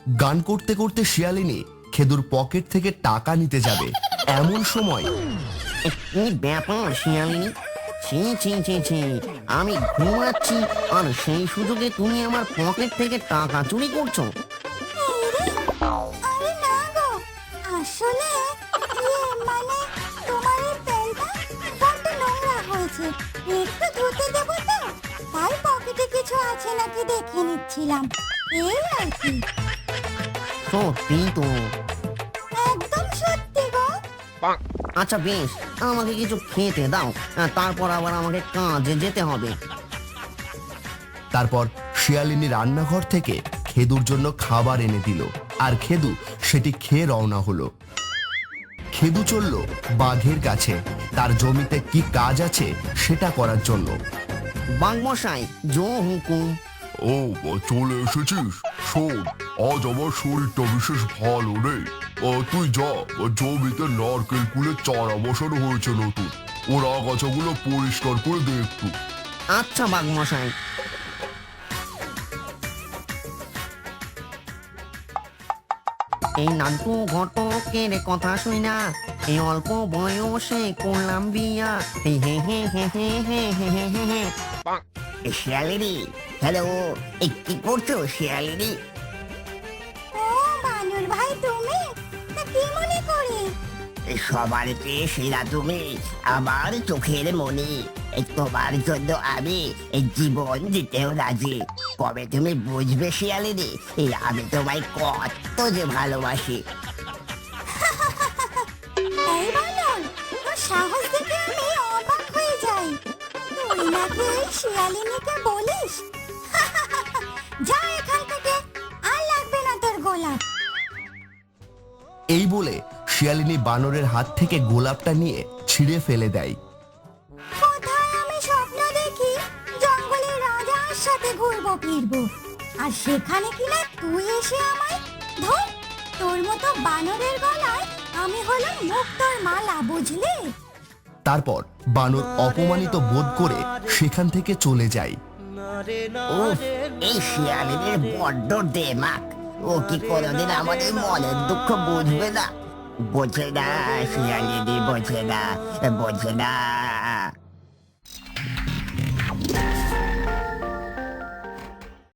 গান করতে করতে শিয়ালিনী খেদুর পকেট থেকে টাকা নিতে যাবে, এমন সময় কি ব্যাপার শিয়ালিনী? ছি ছি ছি ছি, আমি ঘুমাচ্ছি আর সেই সুযোগে তুমি আমার পকেট থেকে টাকা চুরি করছো? আরে না গো, আসলে মানে তোমার এই প্যান্টটা বড্ড নোংরা হয়েছে, একটু ধুতে দেবো তো, তাই পকেটে কিছু আছে নাকি দেখে নিচ্ছিলাম, এই আর কি। সত্যি তো? একদম সত্যি গো। আচ্ছা বেশ, আমাকে কিছু খেতে দাও, তারপর আবার আমাকে কাজে যেতে হবে। তারপর শিয়ালিনী রান্নাঘর থেকে খেদুর জন্য খাবার এনে দিল, আর খেদু সেটি খেয়ে রওনা হলো। খেদু চলল বাঘের কাছে, তার জমিতে কি কাজ আছে সেটা করার জন্য। বাঘমশাই, জো হুকুম। ও, চলে এসেছিস? শোন, আজ আমার শরীরটা বিশেষ ভালো নেই। তুই যা, জমিতে নারকেল কুলের চারা বসানো হয়েছে নতুন, ওর আগাছাগুলো পরিষ্কার করে দে একটু। আচ্ছা বাঘমশাই। এই নান্টু ঘটকের কথা শুই না, এই অল্প বয়সে করলাম বিয়া, এই হে হে হে হে হে হে হে হে হে। শিয়ালিনী, হ্যালো, এই কি করছো শিয়ালিনী? ও বানর ভাই, তুমি তা কি মনে করে? সবার চেয়ে সেরা তুমি, আমার চোখের মনি। এই তোমার জন্য আমি এই জীবন দিতেও রাজি। কবে তুমি বুঝবে শিয়ালিনী, এই আমি তোমায় কত যে ভালোবাসি। এই বানর, তোর সাহস দেখে আমি অবাক হয়ে যাই। তুই নাকি এই শিয়ালিনীকে বলিস? যা এখান থেকে, আর লাগবে না তোর গোলাপ। এই বলে শিয়ালিনী বানরের হাত থেকে গোলাপটা নিয়ে ছিঁড়ে ফেলে দেয়। কোথায় আমি স্বপ্ন দেখি জঙ্গলের রাজার সাথে ঘুরবো ফিরবো, আর সেখানে কিনা তুই এসে আমায় ধর। তোর মতো বানরের গলায় আমি হলাম মুক্তোর মালা, বুঝলি? তারপর বানর অপমানিত বোধ করে সেখান থেকে চলে যায়। উফ, এই শিয়ালিনীর বড্ড দেমাক। ও কি কোনোদিন আমাদের মনের দুঃখ বুঝবে না? বোঝে না শিয়ালিনী, বোঝে না, বোঝে না।